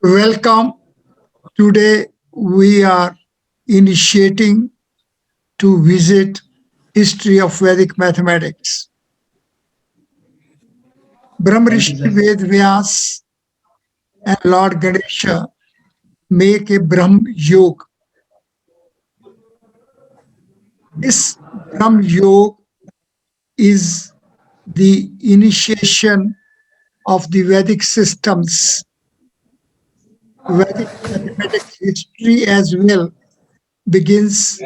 Welcome. Today we are initiating to visit history of Vedic mathematics. Brahmarishi Ved Vyas and Lord Ganesha make a Brahm Yoga. This Brahm Yoga is the initiation of the Vedic systems, Vedic mathematics history as well begins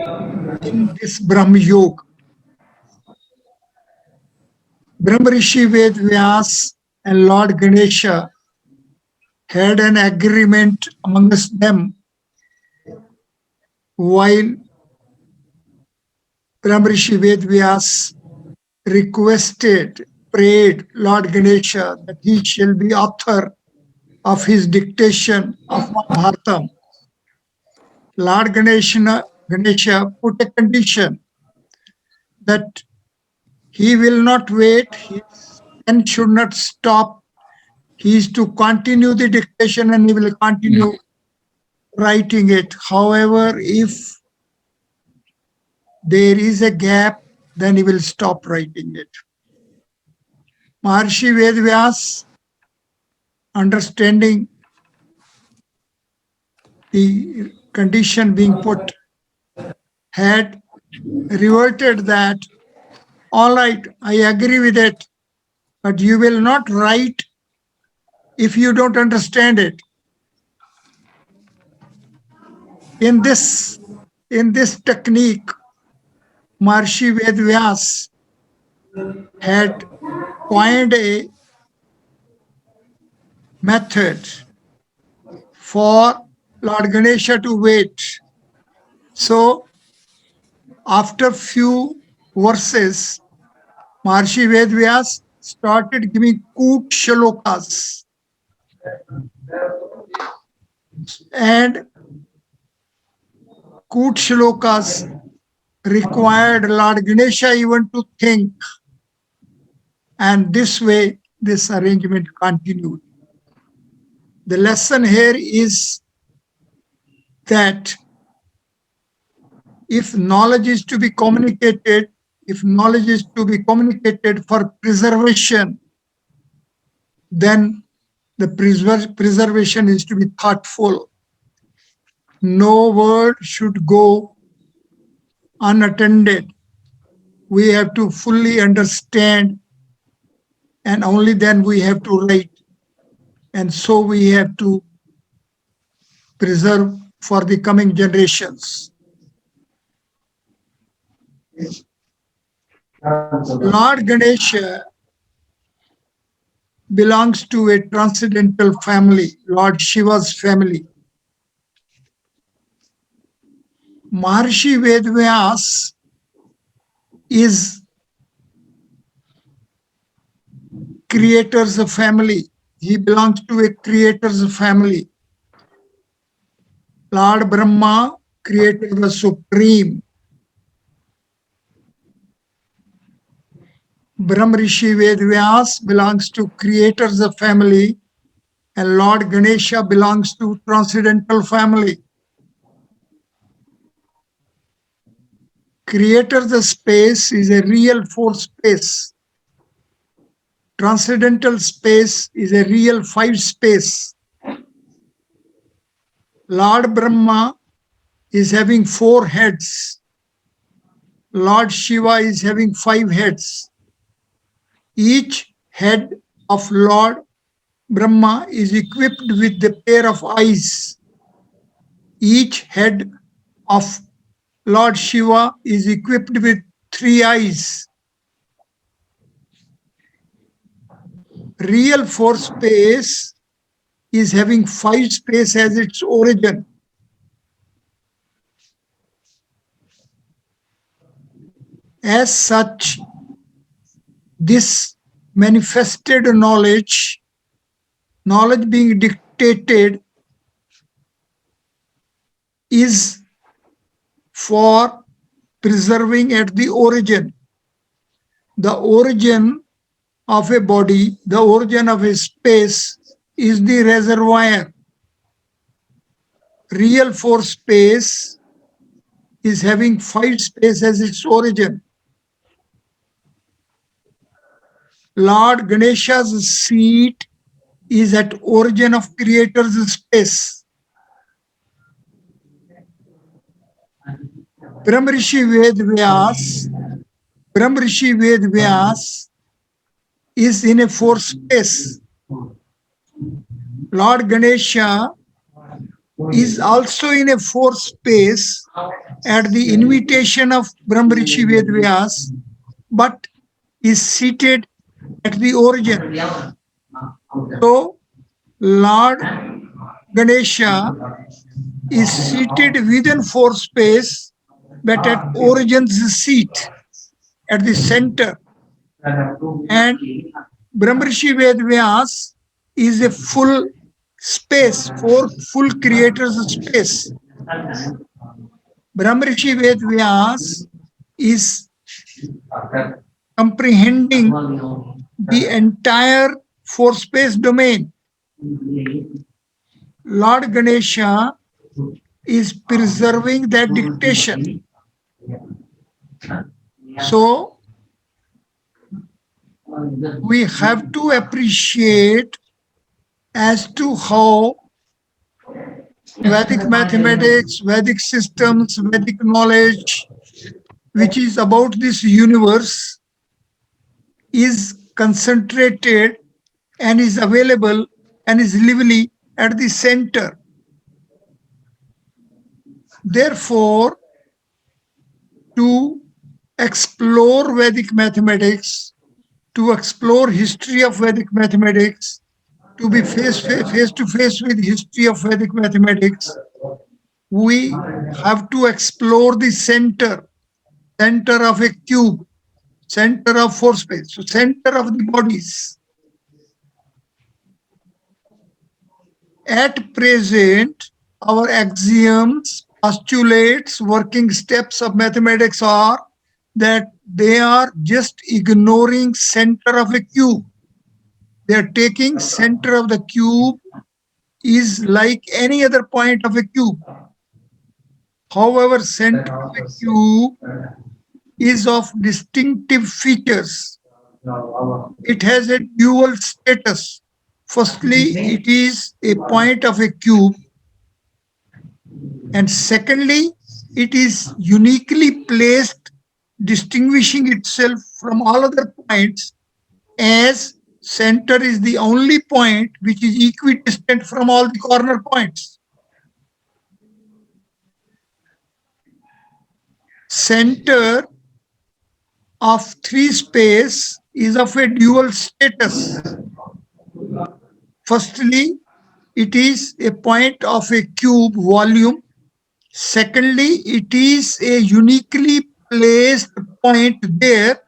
in this Brahm Yoga. Brahmarishi Ved Vyas and Lord Ganesha had an agreement amongst them while Brahmarishi Ved Vyas requested, prayed Lord Ganesha that he shall be author of his dictation of Mahabharatam. Lord Ganesha put a condition that he will not wait, his pen should not stop. He is to continue the dictation and he will continue writing it. However, if there is a gap, then he will stop writing it. Maharshi Vedvyas, understanding the condition being put, had reverted that, all right, I agree with it, but you will not write if you don't understand it. In this technique, Maharshi Vedvyas had coined a method for Lord Ganesha to wait. So, after few verses, Maharshi Vedvyas started giving Koot Shlokas. And Koot Shlokas required Lord Ganesha even to think. And this way, this arrangement continued. The lesson here is that if knowledge is to be communicated, for preservation, then the preservation is to be thoughtful. No word should go unattended. We have to fully understand, and only then we have to write. And so we have to preserve for the coming generations. Lord Ganesha belongs to a transcendental family, Lord Shiva's family. Maharshi Vedvyas is creator's family. He belongs to a creator's family. Lord Brahma created the supreme. Brahmarishi Vedvyas belongs to creator's family, and Lord Ganesha belongs to transcendental family. Creator's space is a real four space. Transcendental space is a real five space. Lord Brahma is having 4 heads. Lord Shiva is having 5 heads. Each head of Lord Brahma is equipped with a pair of eyes. Each head of Lord Shiva is equipped with 3 eyes. Real 4 space is having 5 space as its origin. As such, this manifested knowledge being dictated, is for preserving at the origin. The origin of a body, the origin of a space is the reservoir. real force space is having 5 space as its origin. Lord Ganesha's seat is at origin of creator's space. Brahmrishi Ved Vyas is in a 4 space. Lord Ganesha is also in a 4 space at the invitation of Brahmrishi Ved Vyas, but is seated at the origin. So, Lord Ganesha is seated within 4 space, but at origin's seat, at the center. And Brahmrishi Ved Vyas is a full space, 4 full creators space. Brahmrishi Ved Vyas is comprehending the entire 4 space domain. Lord Ganesha is preserving that dictation. So, we have to appreciate as to how Vedic mathematics, Vedic systems, Vedic knowledge, which is about this universe, is concentrated and is available and is lively at the center. Therefore, to explore Vedic mathematics, to explore history of Vedic mathematics, to be face to face with history of Vedic mathematics, we have to explore the center of a cube, center of 4 space, so center of the bodies. At present, our axioms, postulates, working steps of mathematics are that they are just ignoring center of a cube. They are taking center of the cube is like any other point of a cube. However, center of a cube is of distinctive features. It has a dual status. Firstly, it is a point of a cube, and secondly, it is uniquely placed, distinguishing itself from all other points, as center is the only point which is equidistant from all the corner points. Center of 3 space is of a dual status. Firstly, it is a point of a cube volume. Secondly, it is a uniquely placed point there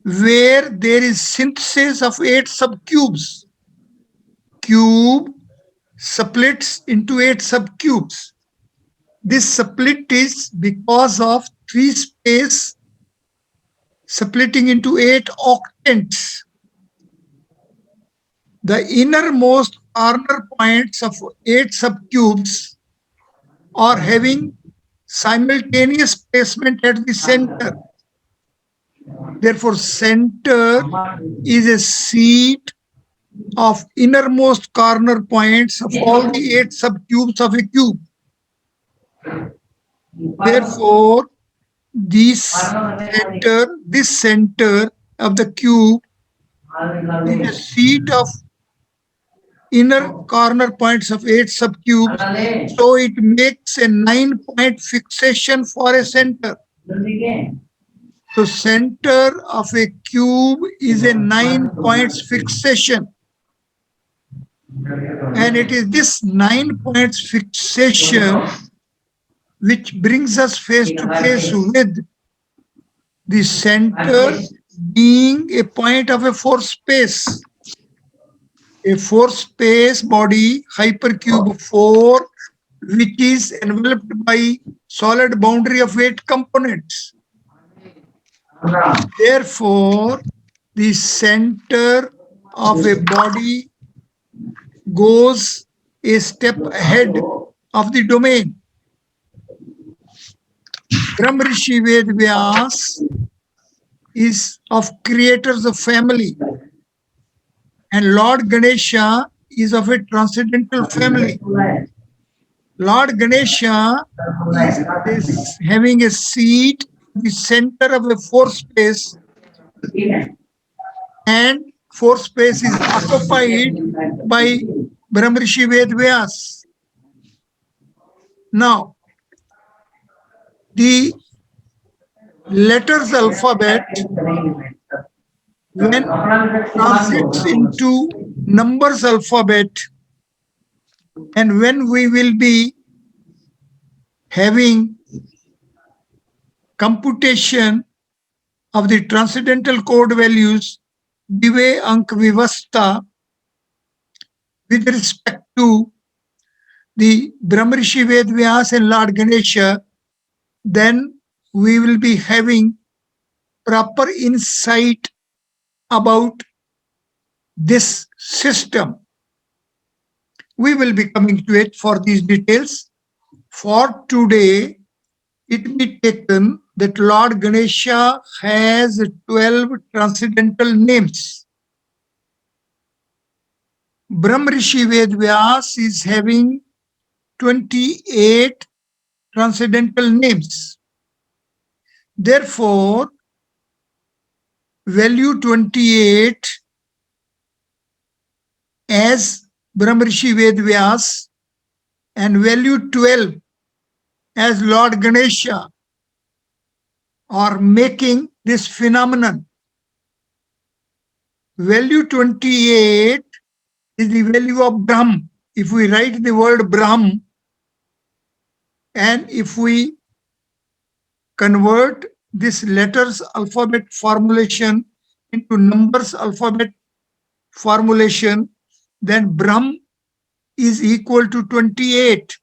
where there is synthesis of 8 subcubes. Cube splits into 8 subcubes. This split is because of 3 space splitting into 8 octants. The innermost corner points of 8 subcubes are having simultaneous placement at the center. Therefore, center is a seat of innermost corner points of all the 8 subcubes of a cube. Therefore, this center of the cube is a seat of inner corner points of 8 subcubes, so it makes a 9-point fixation for a center. So center of a cube is a 9 points fixation, and it is this 9 points fixation which brings us face to face with the center being a point of a 4 space. A 4 space body, hypercube 4, which is enveloped by solid boundary of 8 components. Therefore, the center of a body goes a step ahead of the domain. Brahm Rishi Ved Vyas is of creators of family, and Lord Ganesha is of a transcendental family. Lord Ganesha is having a seat at the center of a fourth space, and fourth space is occupied by Brahmrishi Ved Vyas. Now, the letters alphabet, when transits into numbers alphabet, and when we will be having computation of the transcendental code values, Dive Ank Vivasta, with respect to the Brahmrishi Ved Vyas and Lord Ganesha, then we will be having proper insight about this system. We will be coming to it for these details. For today, it be taken that Lord Ganesha has 12 transcendental names. Brahmrishi Ved Vyas is having 28 transcendental names. Therefore, value 28 as Brahmrishi Ved Vyas and value 12 as Lord Ganesha are making this phenomenon. Value 28 is the value of Brahm. If we write the word Brahm, and if we convert this letters alphabet formulation into numbers alphabet formulation, then Brahm is equal to 28.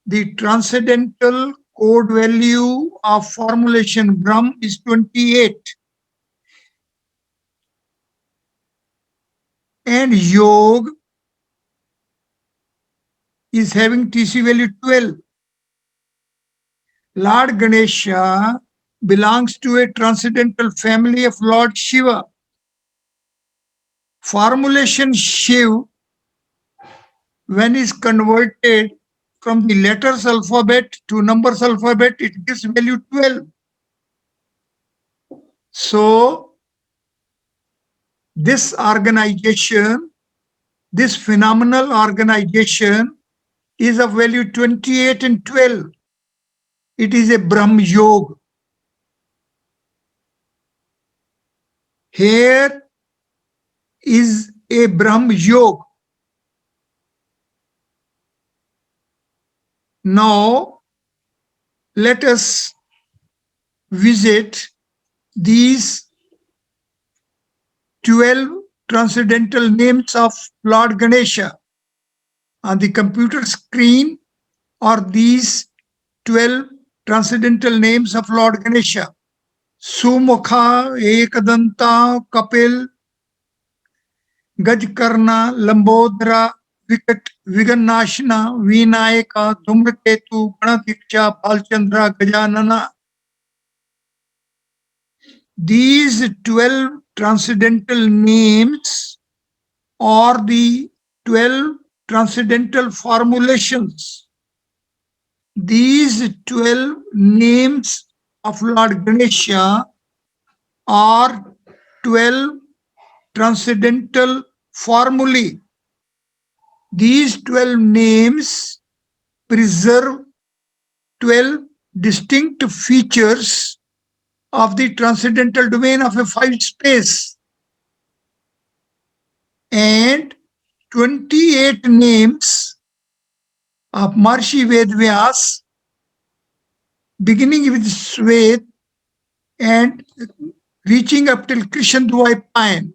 The transcendental code value of formulation Brahm is 28. And Yog is having TC value 12. Lord Ganesha belongs to a transcendental family of Lord Shiva. Formulation Shiv, when is converted from the letters alphabet to numbers alphabet, it gives value 12. So, this organization, this phenomenal organization is of value 28 and 12. It is a Brahm Yoga. Here is a Brahm Yoga. Now, let us visit these 12 transcendental names of Lord Ganesha. On the computer screen are these 12 transcendental names of Lord Ganesha. Sumukha, Ekadanta, Kapil, Gajkarna, Lambodra, Vikat, Vigannashna, Vinayaka, Dhumraketu, Ganatiksha, Palchandra, Gajanana. These 12 transcendental names are the 12 transcendental formulations. These 12 names of Lord Ganesha are 12 transcendental formulae. These 12 names preserve 12 distinct features of the transcendental domain of a 5 space, and 28 names of Maharishi Ved Vyas, beginning with Swet and reaching up till Krishan Dvaipayan.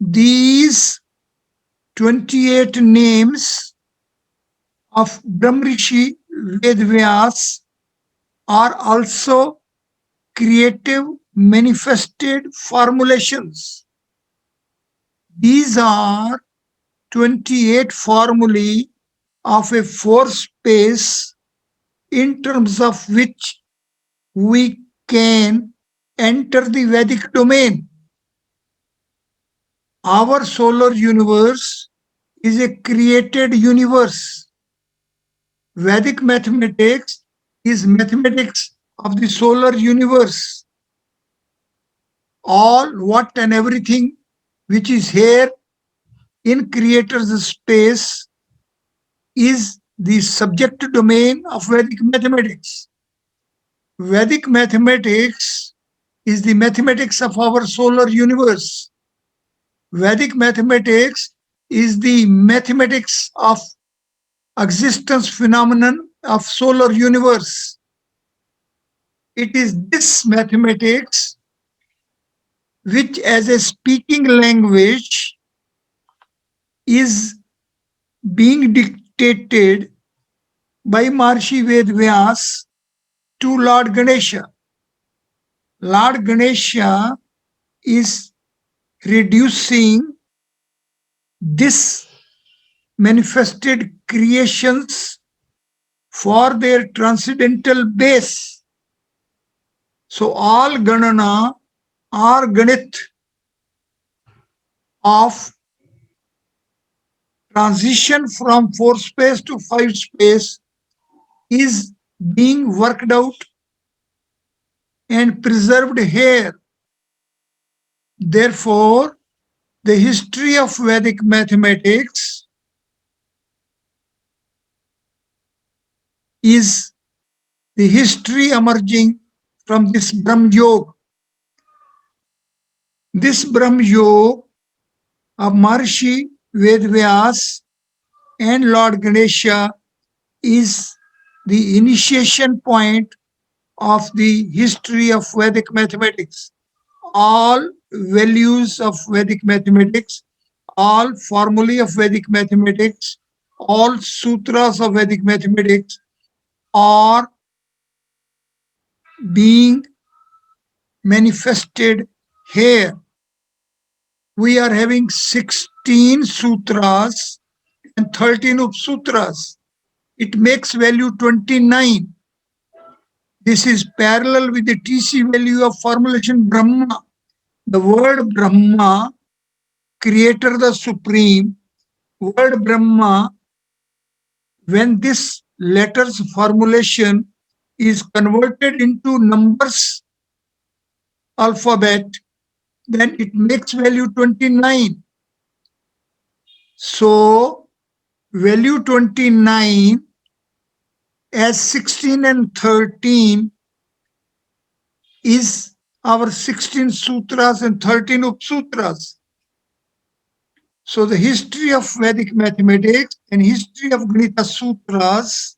These 28 names of Brahmrishi Ved Vyas are also creative manifested formulations. These are 28 formulae of a force space in terms of which we can enter the Vedic domain. Our solar universe is a created universe. Vedic mathematics is mathematics of the solar universe. All, what and everything which is here in creator's space is the subject domain of Vedic mathematics. Vedic mathematics is the mathematics of our solar universe. Vedic mathematics is the mathematics of existence phenomenon of solar universe. It is this mathematics which as a speaking language is being dictated by Maharishi Ved Vyas to Lord Ganesha. Lord Ganesha is reducing this manifested creations for their transcendental base. So all Ganana or Ganit of transition from 4 space to 5 space is being worked out and preserved here. Therefore, the history of Vedic mathematics is the history emerging from this Brahm Yoga. This Brahm Yoga of Maharishi Ved Vyas and Lord Ganesha is the initiation point of the history of Vedic mathematics. All values of Vedic mathematics, all formulae of Vedic mathematics, all sutras of Vedic mathematics are being manifested here. We are having 16 sutras and 13 upsutras. It makes value 29. This is parallel with the TC value of formulation Brahma. The word Brahma, creator the supreme, word Brahma, when this letter's formulation is converted into numbers alphabet, then it makes value 29. So value 29 as 16 and 13 is our 16 sutras and 13 upsutras. So the history of Vedic mathematics and history of Ganita Sutras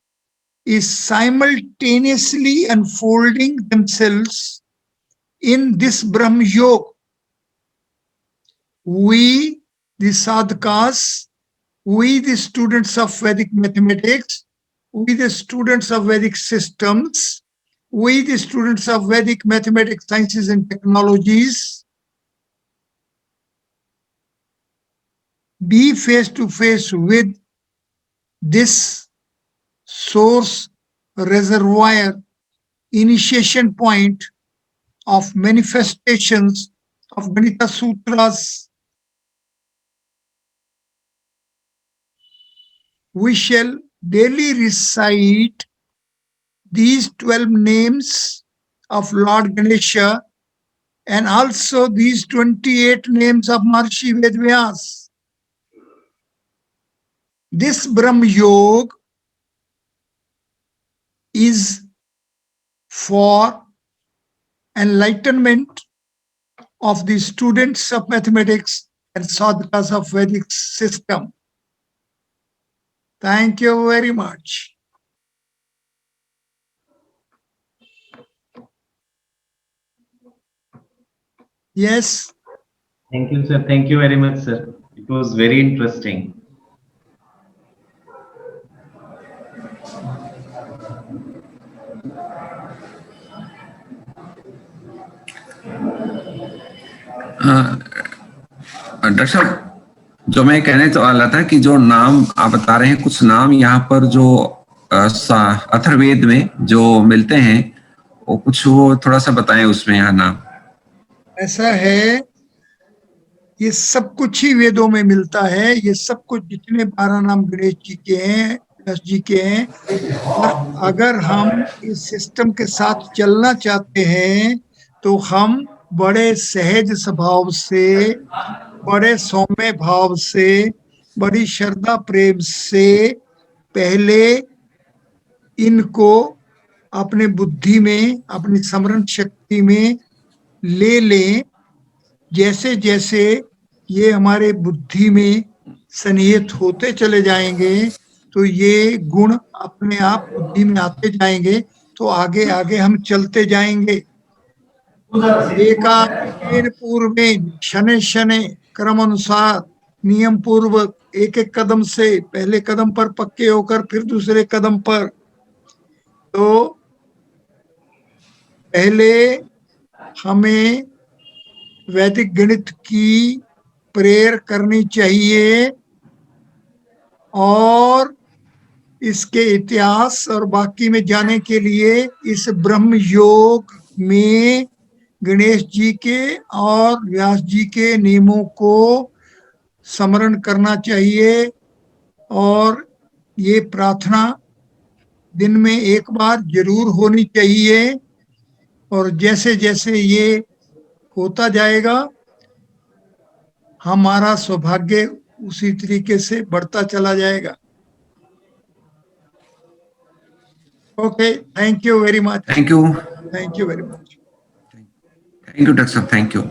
is simultaneously unfolding themselves in this Brahm Yoga. We, the sadhakas, we, the students of Vedic mathematics, we, the students of Vedic systems, we, the students of Vedic mathematics, sciences and technologies, be face to face with this source reservoir initiation point of manifestations of Ganita Sutras. We shall daily recite these 12 names of Lord Ganesha and also these 28 names of Maharishi Ved Vyas. This Brahm Yoga is for enlightenment of the students of mathematics and sadhakas of Vedic system. Thank you very much. Yes. Thank you, sir. Thank you very much, sir. It was very interesting. Dr. Sahab, जो मैं कहने तो वाला था कि जो नाम आप बता रहे हैं, कुछ नाम यहाँ पर जो अथर्ववेद में जो मिलते हैं, वो कुछ वो थोड़ा सा बताएं उसमें यहाँ नाम। ऐसा है, ये सब कुछ ही वेदों में मिलता है। ये सब कुछ जितने 12 नाम गणेश जी के हैं, व्यास जी के हैं, और अगर हम इस सिस्टम के साथ चलना चाहते हैं तो हम बड़े सहज स्वभाव से, बड़े सौम्य भाव से, बड़ी श्रद्धा प्रेम से पहले इनको अपने बुद्धि में, अपनी स्मरण शक्ति में ले लें। जैसे जैसे ये हमारे बुद्धि में सन्निहित होते चले जाएंगे तो ये गुण अपने आप बुद्धि में आते जाएंगे, तो आगे आगे हम चलते जाएंगे। एकाकीन पूर्वेन शनै शनै क्रम अनुसार नियम पूर्वक एक एक कदम से, पहले कदम पर पक्के होकर फिर दूसरे कदम पर। तो पहले हमें वैदिक गणित की प्रेयर करनी चाहिए और इसके इतिहास और बाकी में जाने के लिए इस ब्रह्म योग में गणेश जी के और व्यास जी के नियमों को स्मरण करना चाहिए। और ये प्रार्थना दिन में एक बार जरूर होनी चाहिए। और जैसे जैसे ये होता जाएगा हमारा सौभाग्य उसी तरीके से बढ़ता चला जाएगा। Okay, thank you very much. Thank you, thank you very much. Doctor साहब, थैंक यू।